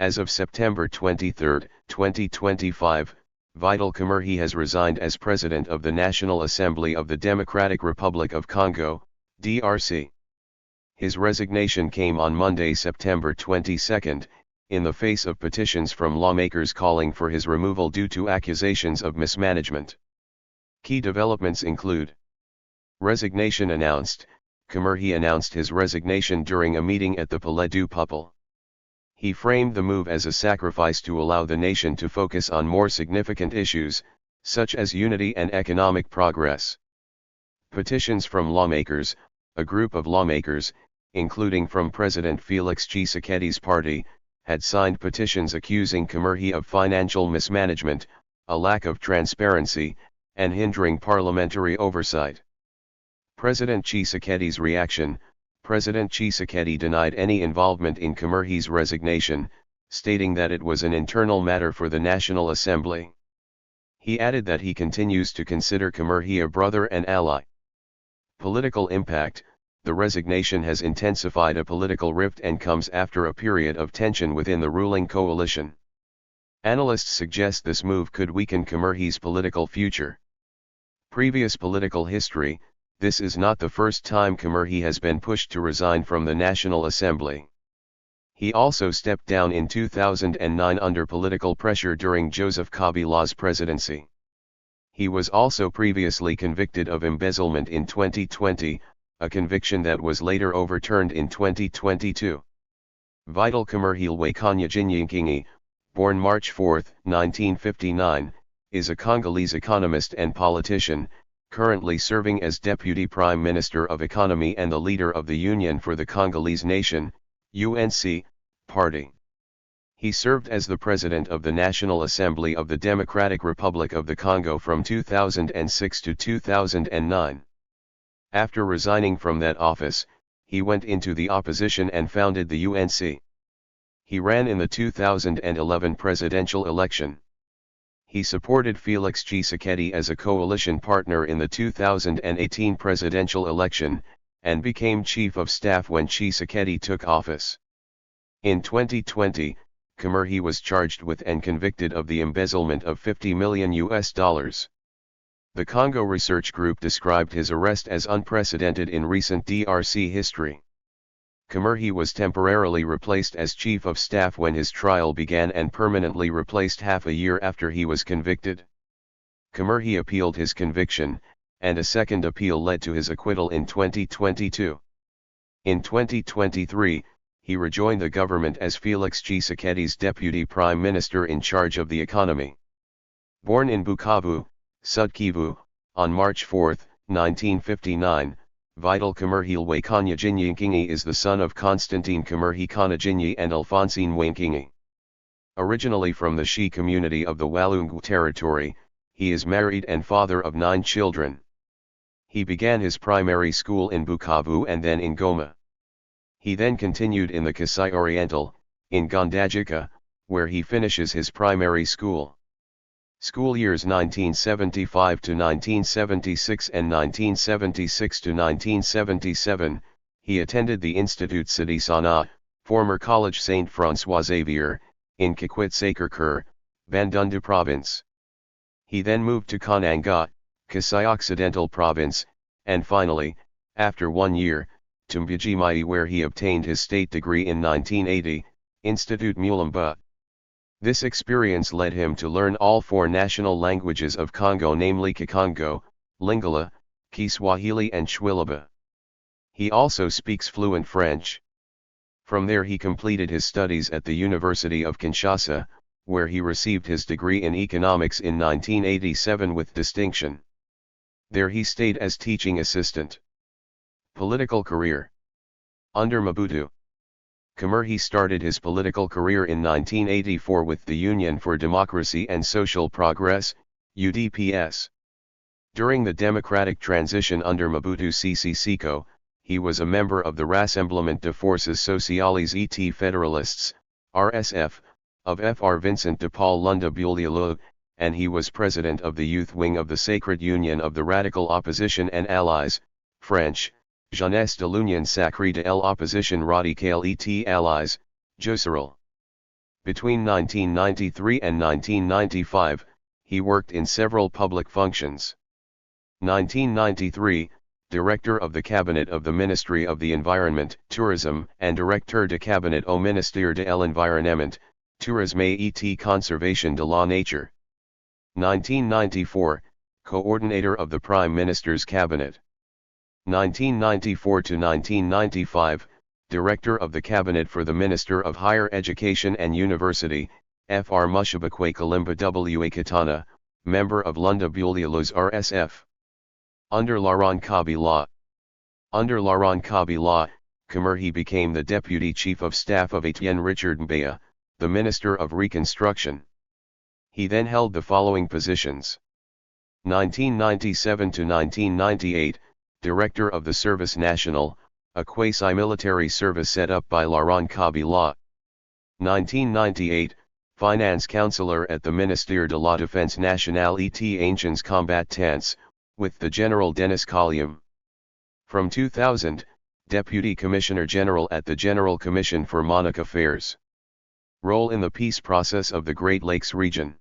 As of September 23, 2025, Vital Kamerhe has resigned as President of the National Assembly of the Democratic Republic of Congo, DRC. His resignation came on Monday, September 22, in the face of petitions from lawmakers calling for his removal due to accusations of mismanagement. Key developments include: resignation announced. Kamerhe announced his resignation during a meeting at the Palais du Peuple. He framed the move as a sacrifice to allow the nation to focus on more significant issues, such as unity and economic progress. Petitions from lawmakers. A group of lawmakers, including from President Félix Tshisekedi's party, had signed petitions accusing Kamerhe of financial mismanagement, a lack of transparency, and hindering parliamentary oversight. President Tshisekedi's reaction. President Tshisekedi denied any involvement in Kamerhe's resignation, stating that it was an internal matter for the National Assembly. He added that he continues to consider Kamerhe a brother and ally. Political impact. The resignation has intensified a political rift and comes after a period of tension within the ruling coalition. Analysts suggest this move could weaken Kamerhe's political future. Previous political history. This is not the first time Kamerhe has been pushed to resign from the National Assembly. He also stepped down in 2009 under political pressure during Joseph Kabila's presidency. He was also previously convicted of embezzlement in 2020, a conviction that was later overturned in 2022. Vital Kamerhe Lwakanya, born March 4, 1959, is a Congolese economist and politician, currently serving as Deputy Prime Minister of Economy and the leader of the Union for the Congolese Nation, UNC, party. He served as the President of the National Assembly of the Democratic Republic of the Congo from 2006 to 2009. After resigning from that office, he went into the opposition and founded the UNC. He ran in the 2011 presidential election. He supported Félix Tshisekedi as a coalition partner in the 2018 presidential election, and became chief of staff when Tshisekedi took office. In 2020, Kamerhe was charged with and convicted of the embezzlement of $50 million. The Congo Research Group described his arrest as unprecedented in recent DRC history. Kamerhe was temporarily replaced as chief of staff when his trial began and permanently replaced half a year after he was convicted. Kamerhe appealed his conviction, and a second appeal led to his acquittal in 2022. In 2023, he rejoined the government as Félix Tshisekedi's deputy prime minister in charge of the economy. Born in Bukavu, Sud Kivu, on March 4, 1959, Vital Kamerhe Lwakanya is the son of Constantine Kamerhe Kanajinyi and Alphonsine Wankinyi. Originally from the Shi community of the Walungu territory, he is married and father of 9 children. He began his primary school in Bukavu and then in Goma. He then continued in the Kasai Oriental, in Gondajika, where he finishes his primary school. School years 1975 to 1976 and 1976 to 1977, he attended the Institut Sidi Sana, former College Saint-François Xavier, in Kikwit-Saker-Kur, Bandundu Province. He then moved to Kananga, Kasai Occidental Province, and finally, after 1 year, to Mbujimai where he obtained his state degree in 1980, Institut Mulamba. This experience led him to learn all 4 national languages of Congo, namely Kikongo, Lingala, Kiswahili and Shwilaba. He also speaks fluent French. From there he completed his studies at the University of Kinshasa, where he received his degree in economics in 1987 with distinction. There he stayed as teaching assistant. Political career. Under Mobutu, Kamerhe started his political career in 1984 with the Union for Democracy and Social Progress, UDPS. During the democratic transition under Mobutu Sese Seko, he was a member of the Rassemblement de Forces Sociales et Fédéralistes, RSF, of Fr. Vincent de Paul Lunda Bullialo, and he was president of the youth wing of the Sacred Union of the Radical Opposition and Allies, French, Jeunesse de l'Union Sacrée de l'Opposition Radicale et Allies, Jocerol. Between 1993 and 1995, he worked in several public functions. 1993, Director of the Cabinet of the Ministry of the Environment, Tourism, and Directeur de Cabinet au Ministère de l'Environnement, Tourisme et Conservation de la Nature. 1994, Coordinator of the Prime Minister's Cabinet. 1994 to 1995, Director of the Cabinet for the Minister of Higher Education and University, Fr Mushabakwe Kalimba wa Katana, Member of Lunda Bulialos RSF. Under Laurent Kabila. Under Laurent Kabila, Kamerhe became the Deputy Chief of Staff of Etienne Richard Mbaya, the Minister of Reconstruction. He then held the following positions. 1997 to 1998, Director of the Service National, a quasi-military service set up by Laurent Kabila. 1998, Finance Councillor at the Ministère de la Défense Nationale et Anciens Combattants, with the General Denis Collium. From 2000, Deputy Commissioner General at the General Commission for Monarch Affairs. Role in the peace process of the Great Lakes region.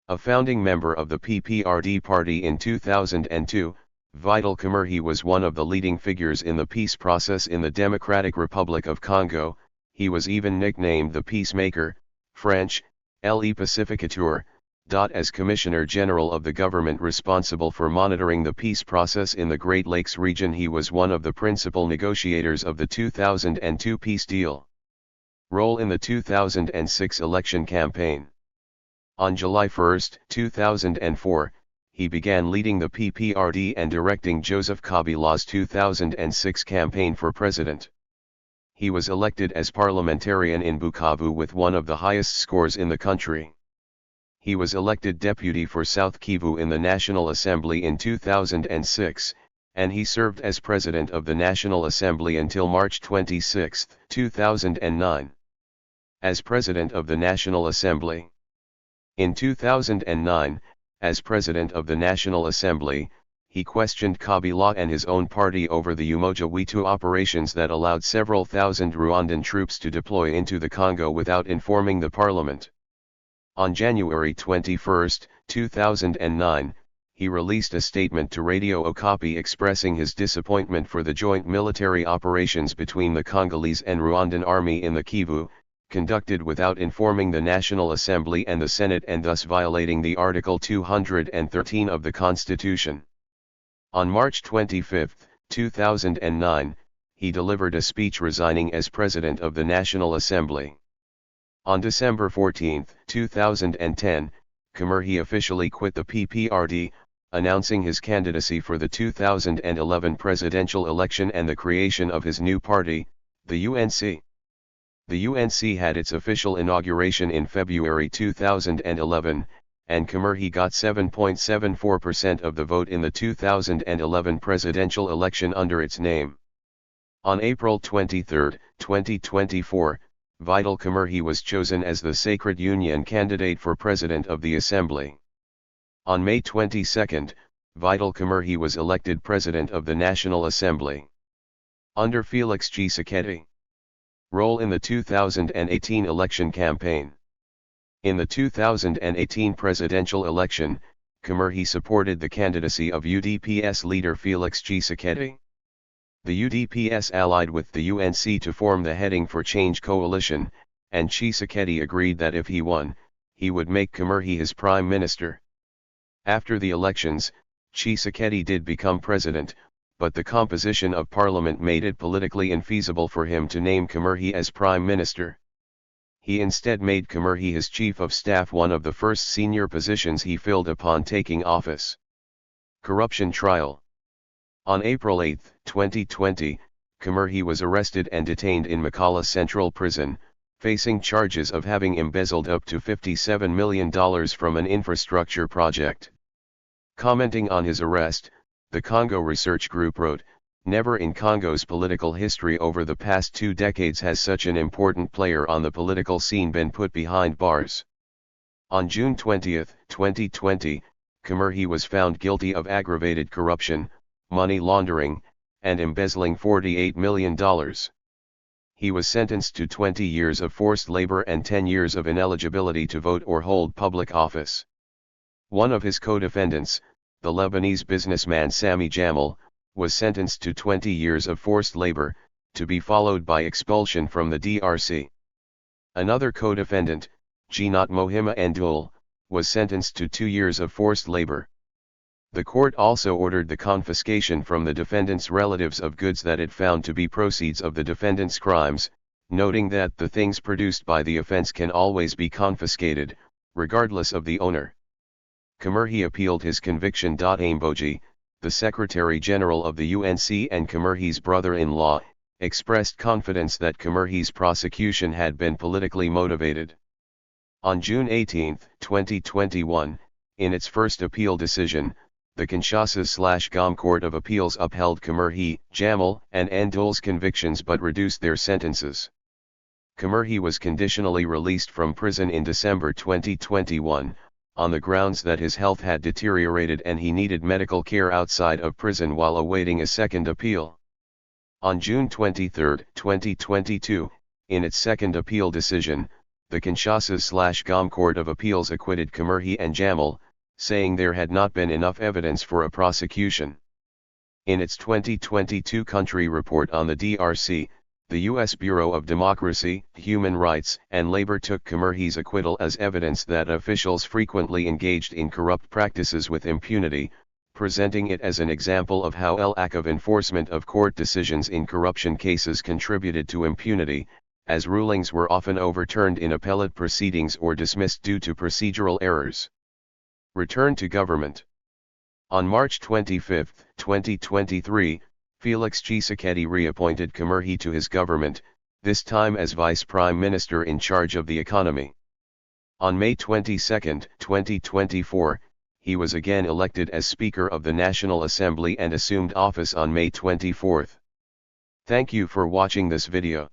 A founding member of the PPRD party in 2002, Vital Kamerhe was one of the leading figures in the peace process in the Democratic Republic of Congo. He was even nicknamed the Peacemaker, French, Le Pacificateur, as Commissioner General of the government responsible for monitoring the peace process in the Great Lakes region. He was one of the principal negotiators of the 2002 peace deal. Role in the 2006 election campaign. On July 1, 2004, he began leading the PPRD and directing Joseph Kabila's 2006 campaign for president. He was elected as parliamentarian in Bukavu with one of the highest scores in the country. He was elected deputy for South Kivu in the National Assembly in 2006, and he served as president of the National Assembly until March 26, 2009. As president of the National Assembly. In 2009, as president of the National Assembly, he questioned Kabila and his own party over the Umoja Wetu operations that allowed several thousand Rwandan troops to deploy into the Congo without informing the parliament. On January 21, 2009, he released a statement to Radio Okapi expressing his disappointment for the joint military operations between the Congolese and Rwandan army in the Kivu, conducted without informing the National Assembly and the Senate and thus violating the Article 213 of the Constitution. On March 25, 2009, he delivered a speech resigning as President of the National Assembly. On December 14, 2010, Kamerhe officially quit the PPRD, announcing his candidacy for the 2011 presidential election and the creation of his new party, the UNC. The UNC had its official inauguration in February 2011, and Kamerhe got 7.74% of the vote in the 2011 presidential election under its name. On April 23, 2024, Vital Kamerhe was chosen as the Sacred Union candidate for President of the Assembly. On May 22, Vital Kamerhe was elected President of the National Assembly. Under Félix Tshisekedi. Role in the 2018 election campaign. In the 2018 presidential election, Kamerhe supported the candidacy of UDPS leader Félix Tshisekedi. The UDPS allied with the UNC to form the Heading for Change coalition, and Tshisekedi agreed that if he won, he would make Kamerhe his prime minister. After the elections, Tshisekedi did become president, but the composition of parliament made it politically infeasible for him to name Kamerhe as prime minister. He instead made Kamerhe his chief of staff, one of the first senior positions he filled upon taking office. Corruption trial. On April 8, 2020, Kamerhe was arrested and detained in Makala Central Prison, facing charges of having embezzled up to $57 million from an infrastructure project. Commenting on his arrest, the Congo Research Group wrote, "Never in Congo's political history over the past 2 decades has such an important player on the political scene been put behind bars." On June 20, 2020, Kamerhe was found guilty of aggravated corruption, money laundering, and embezzling $48 million. he was sentenced to 20 years of forced labor and 10 years of ineligibility to vote or hold public office. One of his co-defendants, the Lebanese businessman Sami Jamal, was sentenced to 20 years of forced labor, to be followed by expulsion from the DRC. Another co-defendant, Ginat Mohima Andoul, was sentenced to 2 years of forced labor. The court also ordered the confiscation from the defendant's relatives of goods that it found to be proceeds of the defendant's crimes, noting that the things produced by the offense can always be confiscated, regardless of the owner. Kamerhe appealed his conviction. Amboji, the Secretary General of the UNC and Kamerhe's brother-in-law, expressed confidence that Kamerhe's prosecution had been politically motivated. On June 18, 2021, in its first appeal decision, the Kinshasa/Gom Court of Appeals upheld Kamerhe, Jamal, and Andoul's convictions but reduced their sentences. Kamerhe was conditionally released from prison in December 2021, on the grounds that his health had deteriorated and he needed medical care outside of prison while awaiting a second appeal. On June 23, 2022, in its second appeal decision, the Kinshasa/Gom Court of Appeals acquitted Kamerhe and Jamal, saying there had not been enough evidence for a prosecution. In its 2022 country report on the DRC, the U.S. Bureau of Democracy, Human Rights, and Labor took Kamerhe's acquittal as evidence that officials frequently engaged in corrupt practices with impunity, presenting it as an example of how a lack of enforcement of court decisions in corruption cases contributed to impunity, as rulings were often overturned in appellate proceedings or dismissed due to procedural errors. Return to government. On March 25, 2023, Félix Tshisekedi reappointed Kamerhe to his government, this time as Vice Prime Minister in charge of the economy. On May 22, 2024, he was again elected as Speaker of the National Assembly and assumed office on May 24. Thank you for watching this video.